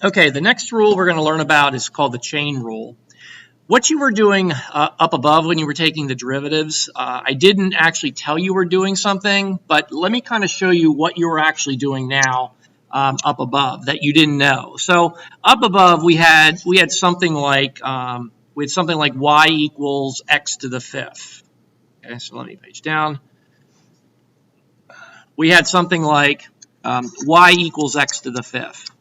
Okay, the next rule we're going to learn about is called the chain rule. What you were doing up above when you were taking the derivatives, I didn't actually tell you were doing something, but let me kind of show you what you were actually doing now up above that you didn't know. So up above we had something like y equals x to the fifth. Okay, so let me page down. We had something like y equals x to the fifth.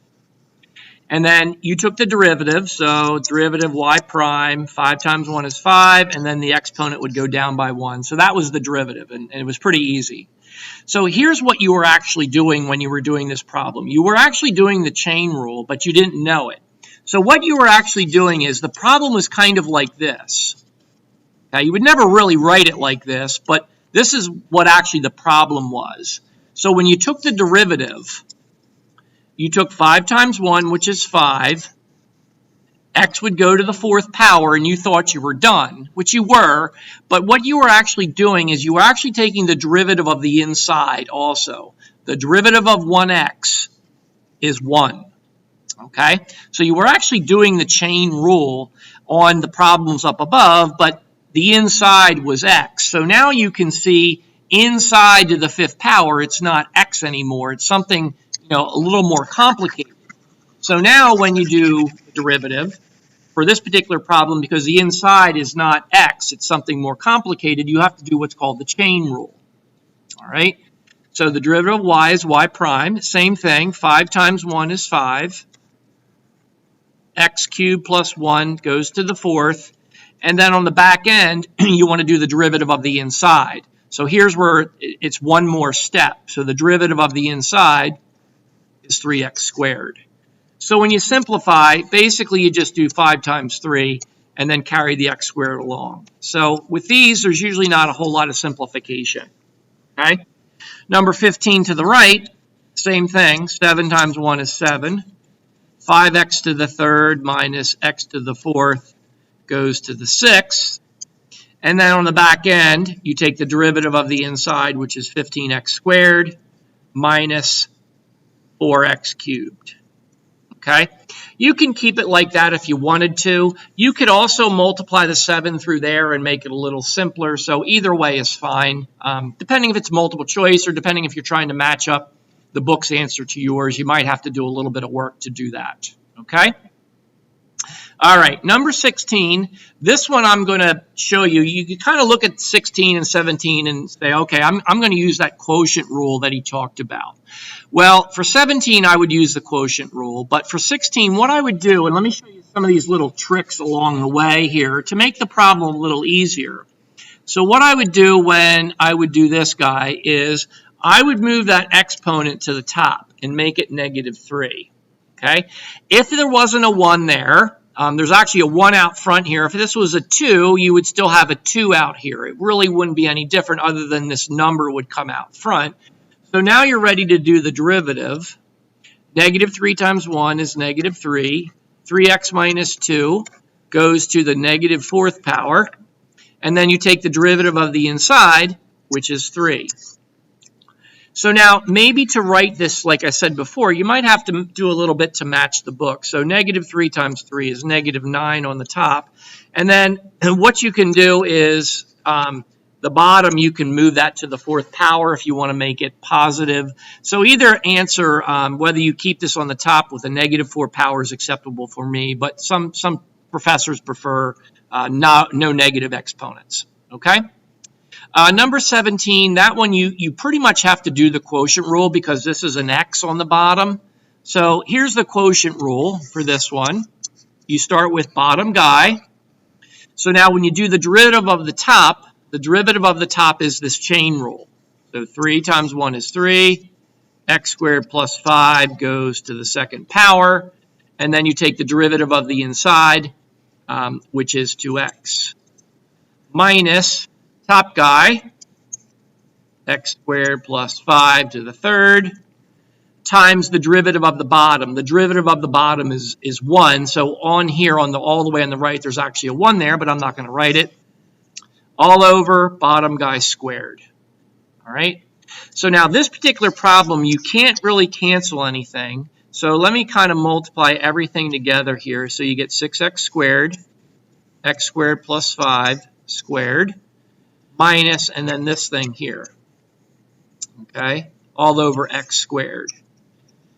And then you took the derivative, so derivative y prime, 5 times 1 is 5, and then the exponent would go down by 1. So that was the derivative, and it was pretty easy. So here's what you were actually doing when you were doing this problem. You were actually doing the chain rule, but you didn't know it. So what you were actually doing is the problem was kind of like this. Now, you would never really write it like this, but this is what actually the problem was. So when you took the derivative, you took 5 times 1, which is 5. X would go to the fourth power, and you thought you were done, which you were. But what you were actually doing is you were actually taking the derivative of the inside also. The derivative of 1x is 1. Okay? So you were actually doing the chain rule on the problems up above, but the inside was x. So now you can see inside to the fifth power, it's not x anymore. It's something a little more complicated. So now when you do derivative for this particular problem, because the inside is not x, it's something more complicated, you have to do what's called the chain rule. All right. So the derivative of y is y prime. Same thing. 5 times 1 is 5. X cubed plus 1 goes to the fourth. And then on the back end, you want to do the derivative of the inside. So here's where it's one more step. So the derivative of the inside is 3x squared. So when you simplify, basically you just do 5 times 3 and then carry the x squared along. So with these, there's usually not a whole lot of simplification. Okay? Number 15 to the right, same thing. 7 times 1 is 7. 5x to the third minus x to the fourth goes to the sixth. And then on the back end, you take the derivative of the inside, which is 15x squared minus 4x cubed. Okay? You can keep it like that if you wanted to. You could also multiply the 7 through there and make it a little simpler. So either way is fine. Depending if it's multiple choice or depending if you're trying to match up the book's answer to yours, you might have to do a little bit of work to do that. Okay? All right, number 16. This one I'm going to show you. You can kind of look at 16 and 17 and say, okay, I'm going to use that quotient rule that he talked about. Well, for 17, I would use the quotient rule. But for 16, what I would do, and let me show you some of these little tricks along the way here to make the problem a little easier. So what I would do when I would do this guy is I would move that exponent to the top and make it -3. Okay? If there wasn't a 1 there, there's actually a 1 out front here. If this was a 2, you would still have a 2 out here. It really wouldn't be any different other than this number would come out front. So now you're ready to do the derivative. -3 times 1 is -3. 3x minus 2 goes to the -4th power. And then you take the derivative of the inside, which is 3. So now, maybe to write this, like I said before, you might have to do a little bit to match the book. So -3 times 3 is -9 on the top. And then what you can do is the bottom, you can move that to the 4th power if you want to make it positive. So either answer, whether you keep this on the top with a -4 power is acceptable for me, but some professors prefer no negative exponents. Okay? Number 17, that one you pretty much have to do the quotient rule because this is an x on the bottom. So here's the quotient rule for this one. You start with bottom guy. So now when you do the derivative of the top is this chain rule. So 3 times 1 is 3. X squared plus 5 goes to the 2nd power. And then you take the derivative of the inside, which is 2x. Minus top guy, x squared plus 5 to the 3rd, times the derivative of the bottom. The derivative of the bottom is 1. So on here, all the way on the right, there's actually a 1 there, but I'm not going to write it. All over bottom guy squared. All right. So now this particular problem, you can't really cancel anything. So let me kind of multiply everything together here. So you get 6x squared plus 5 squared, minus, and then this thing here, okay, all over x squared.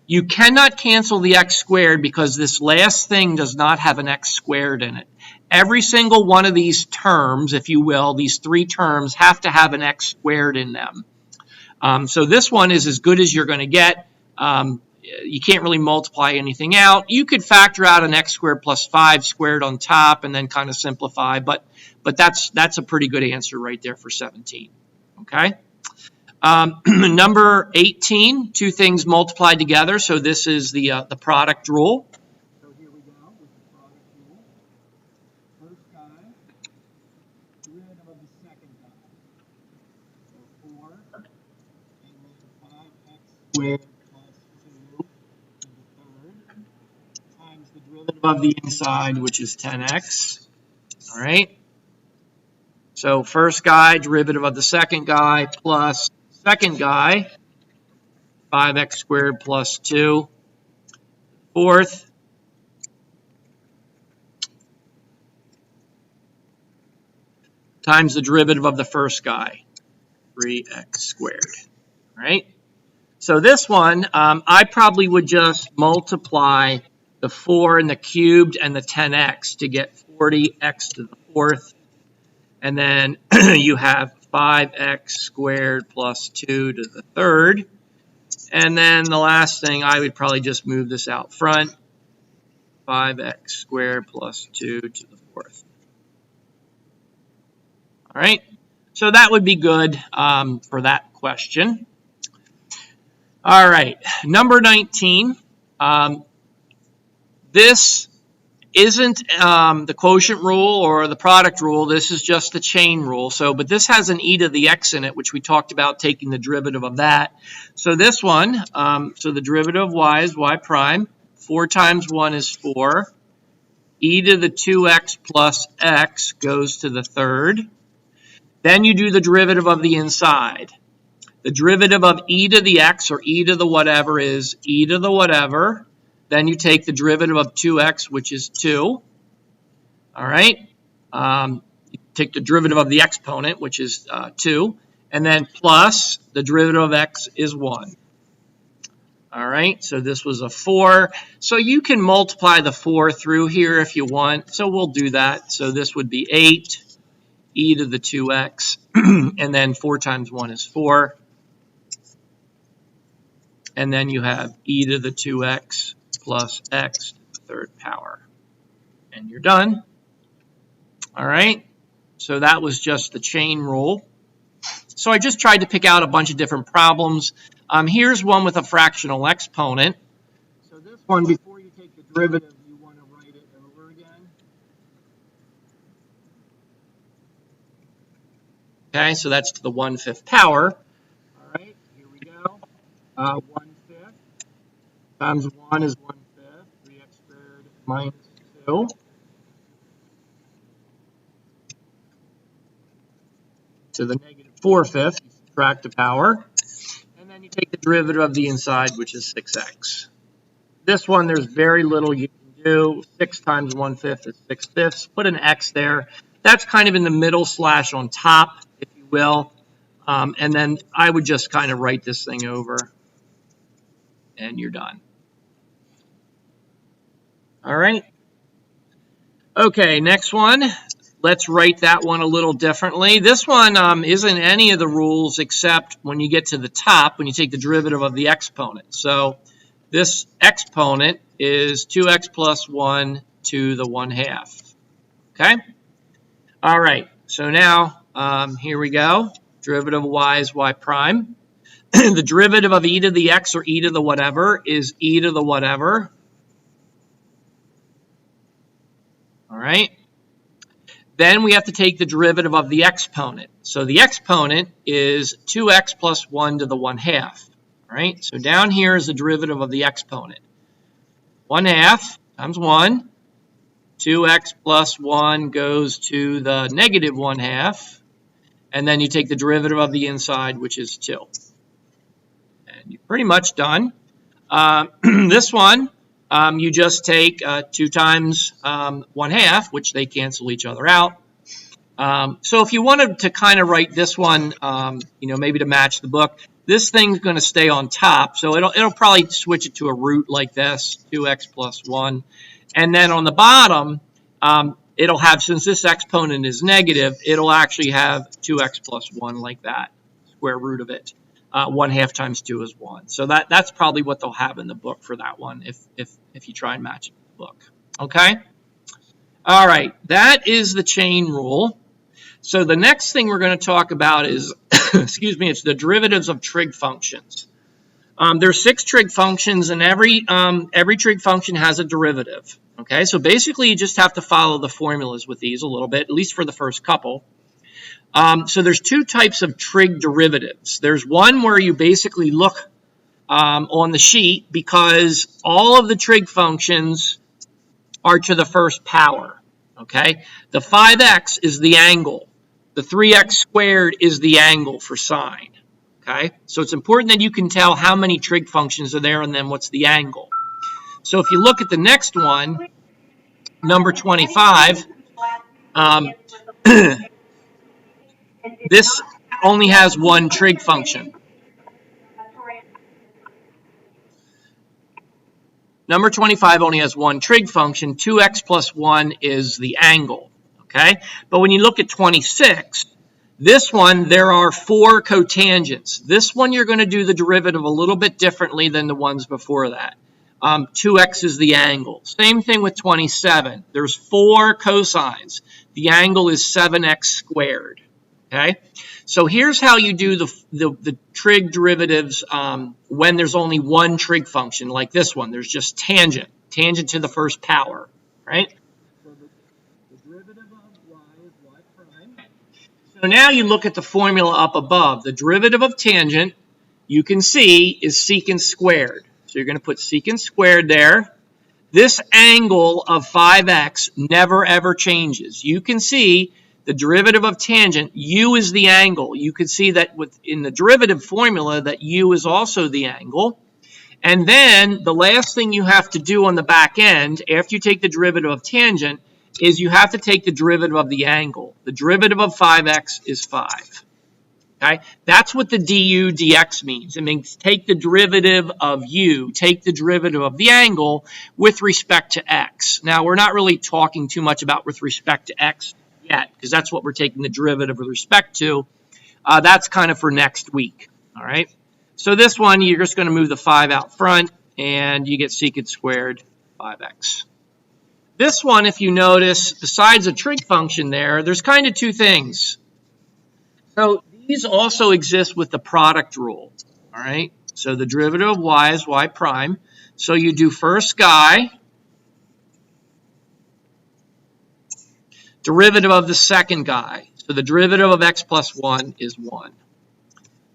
You cannot cancel the x squared because this last thing does not have an x squared in it. Every single one of these terms, if you will, these three terms have to have an x squared in them. So this one is as good as you're going to get. You can't really multiply anything out. You could factor out an x squared plus 5 squared on top and then kind of simplify, but that's a pretty good answer right there for 17. Okay. Number 18, two things multiplied together. So this is the product rule. So here we go with the product rule. First guy, derivative of the second guy. So 4 equals 5x squared plus 2 to the third times the derivative of the inside, which is 10x. All right. So first guy, derivative of the second guy, plus second guy, 5x squared plus 2. Fourth, times the derivative of the first guy, 3x squared. All right? So this one, I probably would just multiply the 4 and the cubed and the 10x to get 40x to the fourth. And then you have 5x squared plus 2 to the third. And then the last thing, I would probably just move this out front. 5x squared plus 2 to the fourth. All right. So that would be good for that question. All right. Number 19. This isn't the quotient rule or the product rule. This is just the chain rule. So, but this has an e to the x in it, which we talked about taking the derivative of that. So this one, so the derivative of y is y prime. 4 times 1 is 4. E to the 2x plus x goes to the third. Then you do the derivative of the inside. The derivative of e to the x or e to the whatever is e to the whatever. Then you take the derivative of 2x, which is 2. All right. You take the derivative of the exponent, which is 2. And then plus the derivative of x is 1. All right. So this was a 4. So you can multiply the 4 through here if you want. So we'll do that. So this would be 8 e to the 2x. And then 4 times 1 is 4. And then you have e to the 2x plus x to the third power. And you're done. All right. So that was just the chain rule. So I just tried to pick out a bunch of different problems. Here's one with a fractional exponent. So this one, before you take the derivative, you want to write it over again. Okay, so that's to the 1/5 power. All right, here we go. 1/5 times 1 is 1/5. 3x squared minus 2. To the negative 4/5, you subtract a power. And then you take the derivative of the inside, which is 6x. This one, there's very little you can do. 6 times 1/5 is 6/5. Put an x there. That's kind of in the middle / on top, if you will. And then I would just kind of write this thing over. And you're done. All right. Okay, next one. Let's write that one a little differently. This one isn't any of the rules except when you get to the top, when you take the derivative of the exponent. So this exponent is 2x plus 1 to the 1/2. Okay? All right. So now, here we go. Derivative of y is y prime. The derivative of e to the x or e to the whatever is e to the whatever. All right. Then we have to take the derivative of the exponent. So the exponent is 2x plus 1 to the 1/2. All right. So down here is the derivative of the exponent. 1/2 times 1. 2x plus 1 goes to the negative 1/2. And then you take the derivative of the inside, which is 2. And you're pretty much done. This one, you just take 2 times 1/2, which they cancel each other out. So if you wanted to kind of write this one, maybe to match the book, this thing's going to stay on top. So it'll probably switch it to a root like this, 2x plus 1. And then on the bottom, it'll have, since this exponent is negative, it'll actually have 2x plus 1 like that, square root of it. 1/2 times 2 is 1. So that's probably what they'll have in the book for that one if you try and match it with the book. Okay? All right, that is the chain rule. So the next thing we're going to talk about is, it's the derivatives of trig functions. There's 6 trig functions, and every trig function has a derivative. Okay, so basically you just have to follow the formulas with these a little bit, at least for the first couple. So there's 2 types of trig derivatives. There's one where you basically look on the sheet because all of the trig functions are to the first power. Okay, the 5x is the angle. The 3x squared is the angle for sine. Okay, so it's important that you can tell how many trig functions are there and then what's the angle. So if you look at the next one, number 25, this only has one trig function. Number 25 only has one trig function. 2x plus 1 is the angle. Okay? But when you look at 26, this one, there are 4 cotangents. This one, you're going to do the derivative a little bit differently than the ones before that. 2x is the angle. Same thing with 27. There's 4 cosines. The angle is 7x squared. Okay? So here's how you do the trig derivatives when there's only one trig function, like this one. There's just tangent to the first power, right? So the derivative of y is y prime. So now you look at the formula up above. The derivative of tangent, you can see, is secant squared. So you're going to put secant squared there. This angle of 5x never ever changes. You can see the derivative of tangent, u is the angle. You can see that in the derivative formula that u is also the angle. And then the last thing you have to do on the back end, after you take the derivative of tangent, is you have to take the derivative of the angle. The derivative of 5x is 5. Okay? That's what the du dx means. It means take the derivative of u, take the derivative of the angle with respect to x. Now, we're not really talking too much about with respect to x yet, because that's what we're taking the derivative with respect to. That's kind of for next week. All right. So this one, you're just going to move the 5 out front, and you get secant squared 5x. This one, if you notice, besides a trig function there's kind of 2 things. So these also exist with the product rule. All right. So the derivative of y is y prime. So you do first guy, derivative of the second guy. So the derivative of x plus 1 is 1.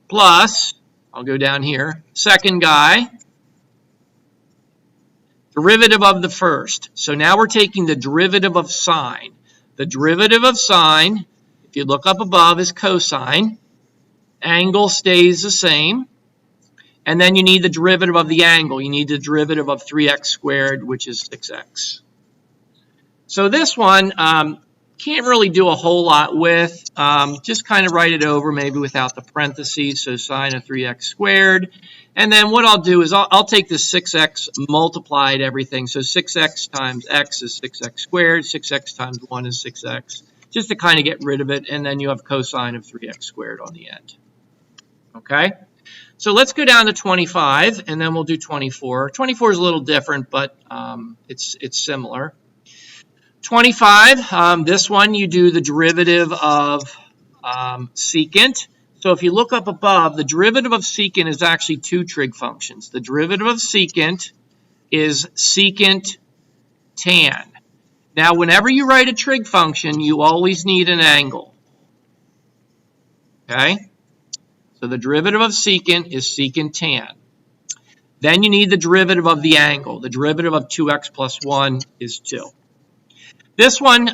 Plus, I'll go down here, second guy, derivative of the first. So now we're taking the derivative of sine. The derivative of sine, if you look up above, is cosine. Angle stays the same. And then you need the derivative of the angle. You need the derivative of 3x squared, which is 6x. So this one, can't really do a whole lot with. Just kind of write it over maybe without the parentheses. So sine of 3x squared. And then what I'll do is I'll take this 6x multiplied everything. So 6x times x is 6x squared. 6x times 1 is 6x. Just to kind of get rid of it. And then you have cosine of 3x squared on the end. Okay? So let's go down to 25, and then we'll do 24. 24 is a little different, but it's similar. 25, this one you do the derivative of secant. So if you look up above, the derivative of secant is actually 2 trig functions. The derivative of secant is secant tan. Now, whenever you write a trig function, you always need an angle. Okay? So the derivative of secant is secant tan. Then you need the derivative of the angle. The derivative of 2x plus 1 is 2. This one,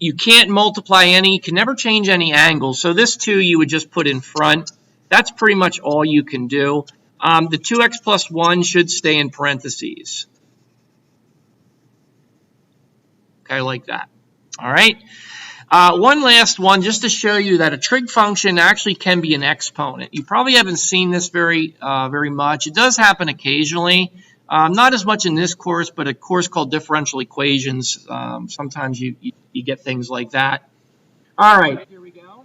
you can't multiply any, you can never change any angles. So this 2 you would just put in front. That's pretty much all you can do. the 2x plus 1 should stay in parentheses. Okay, like that. All right. One last one, just to show you that a trig function actually can be an exponent. You probably haven't seen this very much. It does happen occasionally. Not as much in this course, but a course called differential equations. Sometimes you get things like that. All right, here we go.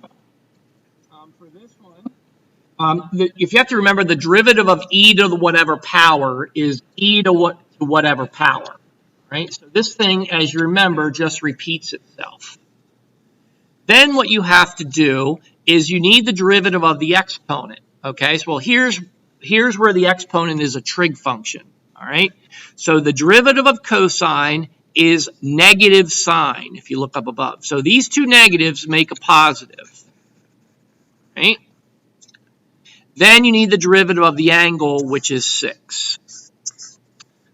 For this one, if you have to remember, the derivative of e to the whatever power is e to whatever power, right? So this thing, as you remember, just repeats itself. Then what you have to do is you need the derivative of the exponent. Okay, so well, here's where the exponent is a trig function. All right, so the derivative of cosine is negative sine, if you look up above. So these two negatives make a positive. Right? Then you need the derivative of the angle, which is 6.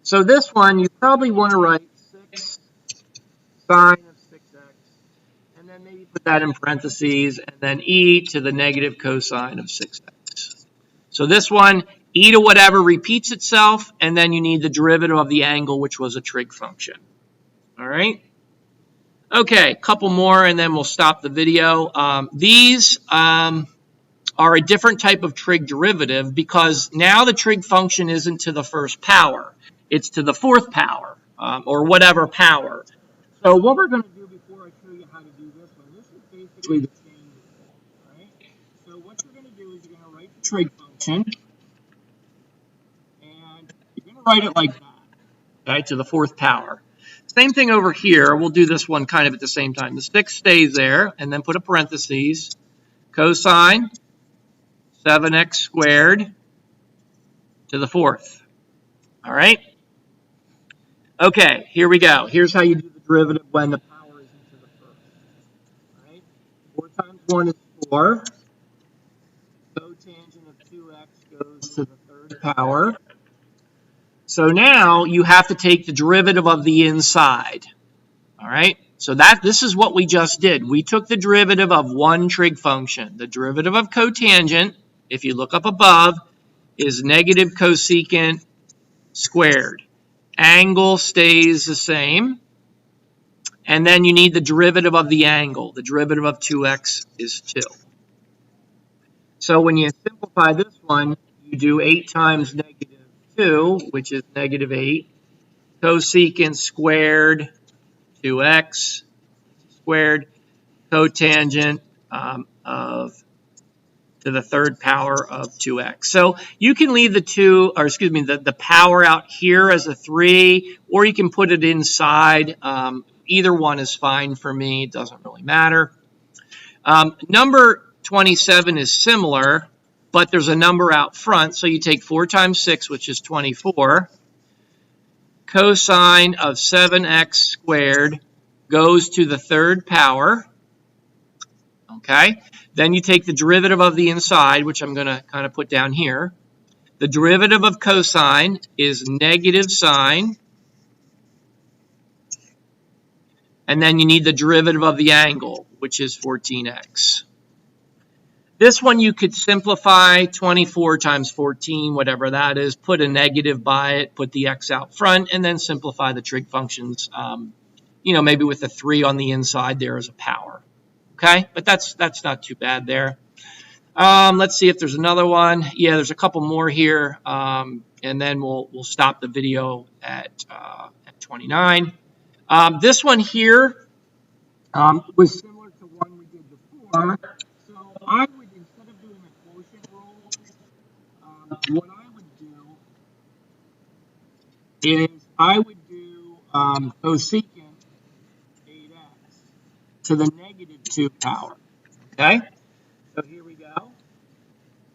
So this one, you probably want to write 6 sine of 6x, and then maybe put that in parentheses, and then e to the negative cosine of 6x. So this one, e to whatever repeats itself, and then you need the derivative of the angle, which was a trig function. All right? Okay, a couple more, and then we'll stop the video. These are a different type of trig derivative because now the trig function isn't to the first power. It's to the fourth power, or whatever power. So what we're going to do before I show you how to do this one, this is basically the same rule, right? So what you're going to do is you're going to write the trig function, and you're going to write it like that, okay, to the fourth power. Same thing over here. We'll do this one kind of at the same time. The 6 stays there, and then put a parentheses, cosine 7x squared to the fourth. All right? Okay, here we go. Here's how you do the derivative when the power is into the first. All right? 4 times 1 is 4. Cotangent of 2x goes to the third power. So now you have to take the derivative of the inside. All right? So this is what we just did. We took the derivative of one trig function. The derivative of cotangent, if you look up above, is negative cosecant squared. Angle stays the same. And then you need the derivative of the angle. The derivative of 2x is 2. So when you simplify this one, you do 8 times negative 2, which is negative 8. Cosecant squared 2x squared, cotangent of to the third power of 2x. So you can leave the power out here as a 3, or you can put it inside. Either one is fine for me. It doesn't really matter. Number 27 is similar, but there's a number out front. So you take 4 times 6, which is 24. Cosine of 7x squared goes to the third power. Okay? Then you take the derivative of the inside, which I'm going to kind of put down here. The derivative of cosine is negative sine. And then you need the derivative of the angle, which is 14x. This one you could simplify 24 times 14, whatever that is, put a negative by it, put the x out front, and then simplify the trig functions, maybe with a 3 on the inside there as a power. Okay, but that's not too bad there. Let's see if there's another one. Yeah, there's a couple more here, and then we'll stop the video at 29. This one here was similar to one we did before. So I would, instead of doing a quotient rule, what I would do is I would do cosecant 8x to the negative 2 power. Okay? So here we go.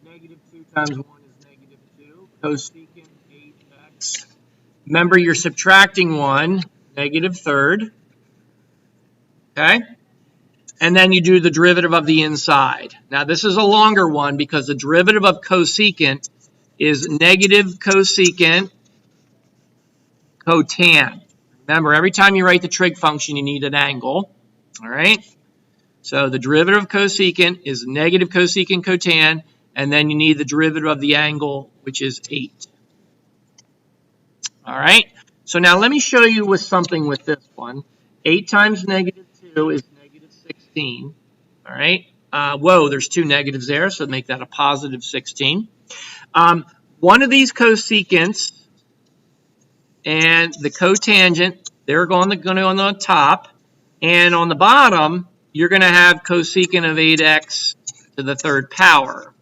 Negative 2 times 1 is negative 2. Cosecant 8x. Remember, you're subtracting 1, negative third. Okay? And then you do the derivative of the inside. Now, this is a longer one because the derivative of cosecant is negative cosecant cotan. Remember, every time you write the trig function, you need an angle. All right? So the derivative of cosecant is negative cosecant cotan, and then you need the derivative of the angle, which is 8. All right. So now let me show you with something with this one. 8 times -2 is -16. All right. Whoa, there's 2 negatives there, so make that a positive 16. One of these cosecants and the cotangent, they're going on the top. And on the bottom, you're going to have cosecant of 8x to the 3rd power.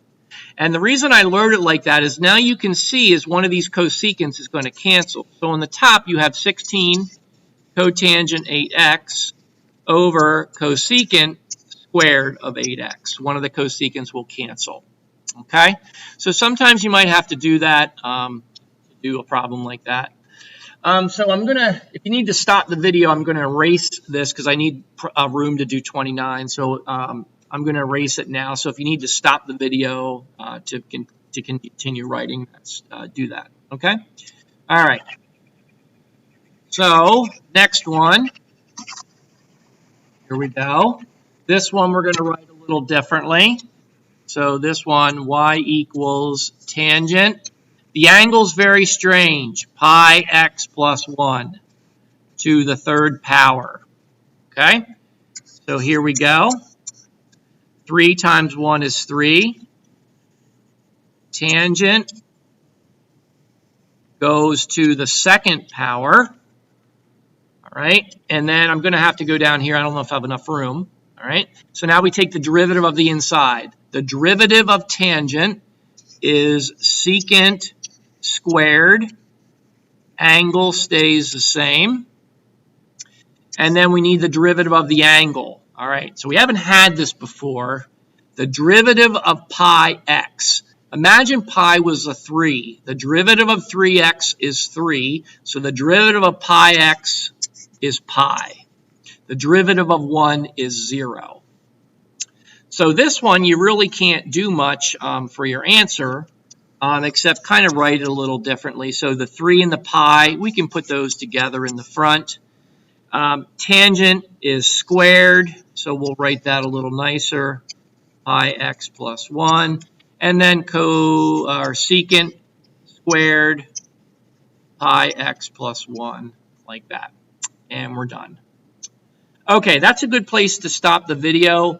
And the reason I loaded it like that is now you can see is one of these cosecants is going to cancel. So on the top, you have 16 cotangent 8x over cosecant squared of 8x. One of the cosecants will cancel. Okay? So sometimes you might have to do that to do a problem like that. So I'm going to, if you need to stop the video, I'm going to erase this because I need room to do 29. So I'm going to erase it now. So if you need to stop the video to continue writing, let's do that. Okay? All right. So next one. Here we go. This one we're going to write a little differently. So this one, y equals tangent. The angle's very strange. Pi x plus 1 to the 3rd power. Okay? So here we go. 3 times 1 is 3. Tangent goes to the 2nd power. All right? And then I'm going to have to go down here. I don't know if I have enough room. All right? So now we take the derivative of the inside. The derivative of tangent is secant squared. Angle stays the same. And then we need the derivative of the angle. All right, so we haven't had this before. The derivative of pi x. Imagine pi was a 3. The derivative of 3x is 3. So the derivative of pi x is pi. The derivative of 1 is 0. So this one, you really can't do much for your answer, except kind of write it a little differently. So the 3 and the pi, we can put those together in the front. Tangent is squared, so we'll write that a little nicer. Pi x plus 1. And then secant squared pi x plus 1, like that. And we're done. Okay, that's a good place to stop the video.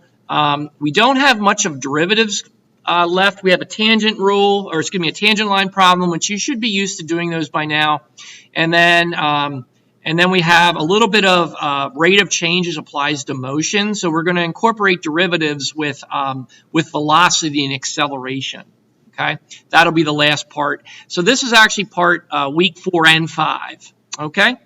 We don't have much of derivatives left. We have a tangent rule, or excuse me, a tangent line problem, which you should be used to doing those by now. And then we have a little bit of rate of changes applies to motion. So we're going to incorporate derivatives with velocity and acceleration. Okay, that'll be the last part. So this is actually part week 4 and 5. Okay.